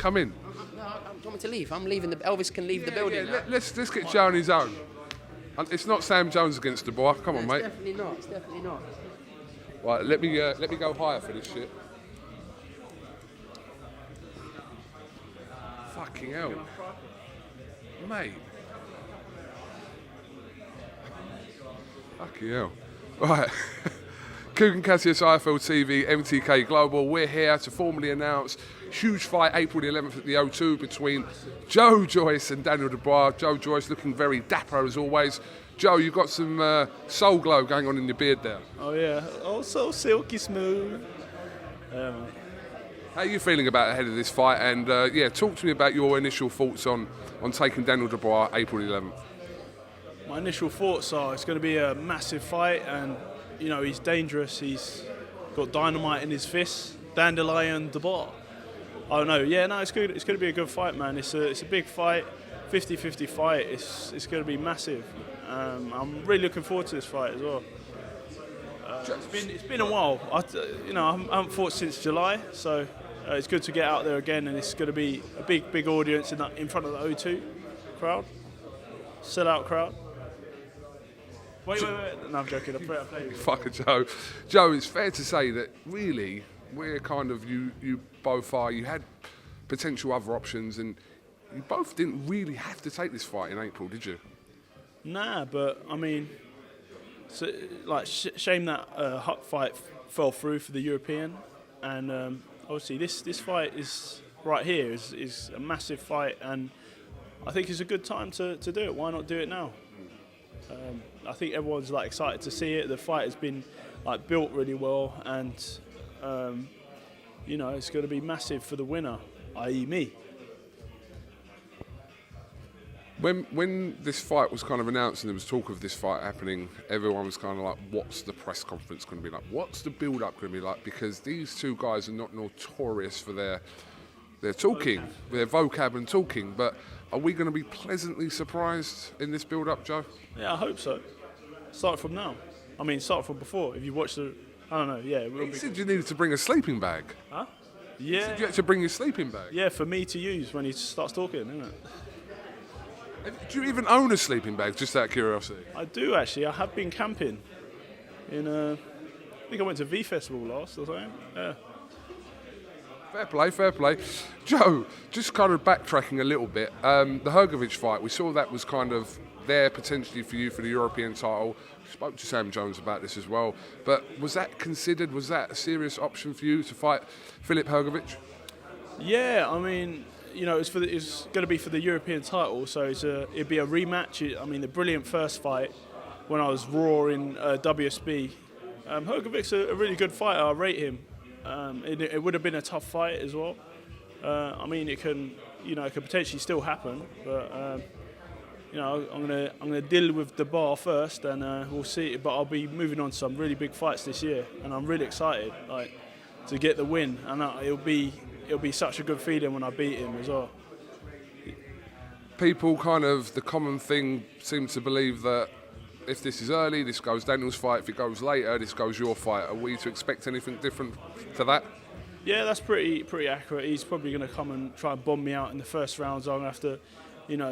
Come in. No, I want me to leave. I'm leaving. Elvis can leave the building now. Let's get Joe on his own. And it's not Sam Jones against Dubois. Come on, mate. Definitely not. It's definitely not. Right, let me go higher for this shit. Fucking hell, mate. Fucking hell. Right. KUGAN, CASSIUS, IFL TV, MTK Global. We're here to formally announce huge fight April the 11th at the O2 between Joe Joyce and Daniel Dubois. Joe Joyce looking very dapper as always. Joe, you've got some soul glow going on in your beard there. Oh yeah, oh so silky smooth. How are you feeling about ahead of this fight? And talk to me about your initial thoughts on taking Daniel Dubois April the 11th. My initial thoughts are it's going to be a massive fight, and you know he's dangerous. He's got dynamite in his fists. Dandelion Dubois. Oh no, yeah, no, it's good. It's going to be a good fight, man. It's a big fight, 50-50 fight. It's going to be massive. I'm really looking forward to this fight as well. It's been a while. I haven't fought since July, so it's good to get out there again, and it's going to be a big audience in front of the O2 crowd, sell-out crowd. Wait. No, I'm joking. I'll play you. Fucker, Joe. Joe, it's fair to say that really we're kind of you both are. You had potential other options, and you both didn't really have to take this fight in April, did you? Nah, but I mean, shame that Huck fight fell through for the European, and obviously this fight is right here is a massive fight, and I think it's a good time to do it. Why not do it now? I think everyone's excited to see it. The fight has been built really well, and it's going to be massive for the winner, i.e. me. When this fight was kind of announced and there was talk of this fight happening, everyone was kind of like, what's the press conference going to be like? What's the build-up going to be like? Because these two guys are not notorious for their talking, their vocab and talking, but are we going to be pleasantly surprised in this build-up, Joe? Yeah, I hope so. Start from now. I mean, start from before. If you watch I don't know, yeah. You said you needed to bring a sleeping bag. Huh? You Yeah. said you had to bring your sleeping bag. Yeah, for me to use when he starts talking, isn't it? Do you even own a sleeping bag, just out of curiosity? I do, actually. I have been camping in, I think I went to V Festival last or something. Yeah. Fair play. Joe, just kind of backtracking a little bit, the Hrgovic fight, we saw that was kind of there potentially for you for the European title. Spoke to Sam Jones about this as well. But was that considered, was that a serious option for you to fight Filip Hrgovic? Yeah, I mean, it's going to be for the European title, so it'd be a rematch. I mean, the brilliant first fight when I was Raw in WSB. Hrgovic's a really good fighter. I rate him. It would have been a tough fight as well. I mean, it can potentially still happen, but I'm gonna deal with the bar first, and we'll see. But I'll be moving on to some really big fights this year, and I'm really excited, to get the win. And it'll be such a good feeling when I beat him as well. People the common thing seems to believe that if this is early, this goes Daniel's fight. If it goes later, this goes your fight. Are we to expect anything different to that? Yeah, that's pretty accurate. He's probably going to come and try and bomb me out in the first round. So I'm going to have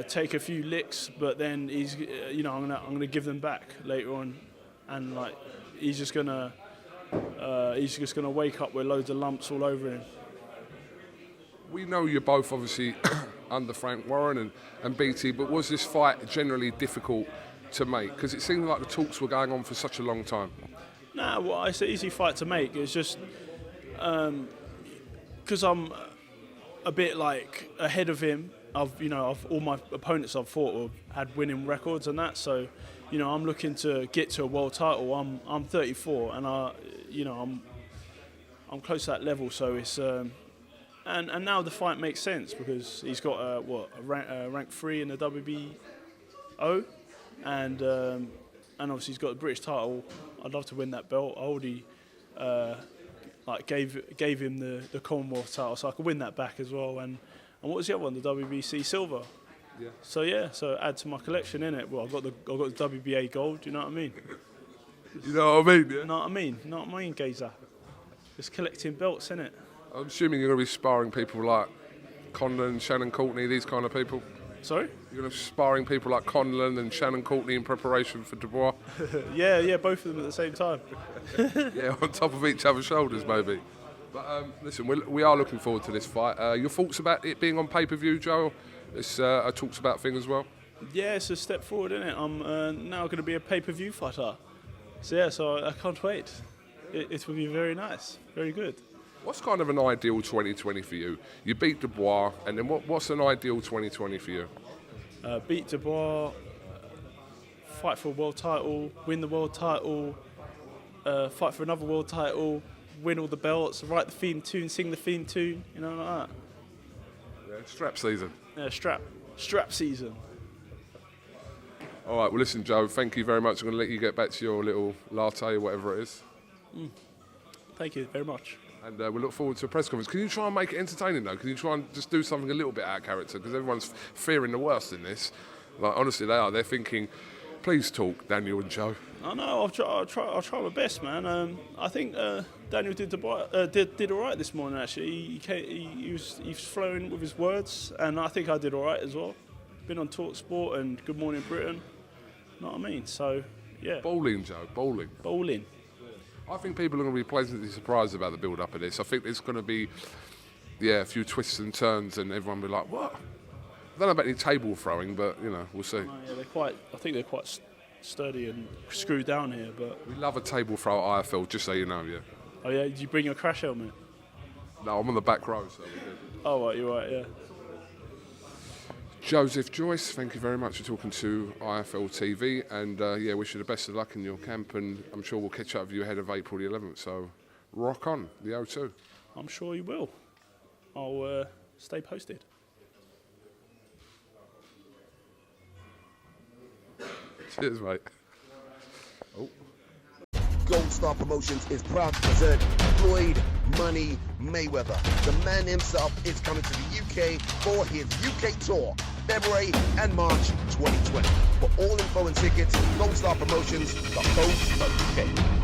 to, take a few licks, but then he's, I'm going to give them back later on, and he's just going to wake up with loads of lumps all over him. We know you're both obviously under Frank Warren and BT, but was this fight generally difficult to make? Because it seemed like the talks were going on for such a long time. Nah, well, it's an easy fight to make. It's just because I'm a bit ahead of him. I've all my opponents I've fought had winning records and that. So, I'm looking to get to a world title. I'm 34 and I'm close to that level. So it's and now the fight makes sense because he's got a rank 3 in the WBO. And obviously he's got the British title. I'd love to win that belt. I already gave him the Commonwealth title, so I could win that back as well. And what was the other one? The WBC silver. Yeah. So add to my collection, innit? Well, I've got the WBA gold. Do you know what I mean? You know what I mean? Yeah. Know what I mean, Gazer? Just collecting belts, innit? I'm assuming you're going to be sparring people like Conlon, Shannon Courtney, these kind of people? Sorry? You're going to be sparring people like Conlon and Shannon Courtney in preparation for Dubois? Yeah, both of them at the same time. Yeah, on top of each other's shoulders, maybe. But listen, we are looking forward to this fight. Your thoughts about it being on pay-per-view, Joe? It's a talks about thing as well. Yeah, it's a step forward, isn't it? I'm now going to be a pay-per-view fighter. So I can't wait. It will be very nice, very good. What's kind of an ideal 2020 for you? You beat Dubois, and then what's an ideal 2020 for you? Beat Dubois, fight for a world title, win the world title, fight for another world title, win all the belts, write the theme tune, sing the theme tune, like that. Yeah, strap season. Yeah, strap season. All right, well, listen, Joe, thank you very much. I'm going to let you get back to your little latte or whatever it is. Thank you very much. And we look forward to a press conference. Can you try and make it entertaining, though? Can you try and just do something a little bit out of character? Because everyone's fearing the worst in this. Like, honestly, they are. They're thinking, please talk, Daniel and Joe. I know. I'll try my best, man. I think Daniel did all right this morning. Actually, he was flowing with his words, and I think I did all right as well. Been on Talk Sport and Good Morning Britain. Know what I mean? So, yeah. Bowling, Joe, bowling. Bowling. I think people are going to be pleasantly surprised about the build-up of this. I think there's going to be, a few twists and turns, and everyone will be like, what? I don't know about any table throwing, but, we'll see. No, yeah, I think they're quite sturdy and screwed down here, but... We love a table throw at IFL, just so you know, yeah. Oh, yeah? Did you bring your crash helmet? No, I'm on the back row, so we're good. Oh, right, you're right, yeah. Joseph, Joyce, thank you very much for talking to IFL TV, and wish you the best of luck in your camp, and I'm sure we'll catch up with you ahead of April the 11th, so rock on, the O2. I'm sure you will. I'll stay posted. Cheers, mate. Oh. Gold Star Promotions is proud to present Floyd Money Mayweather. The man himself is coming to the UK for his UK tour, February and March 2020. For all info and tickets, Gold Star Promotions.co.uk.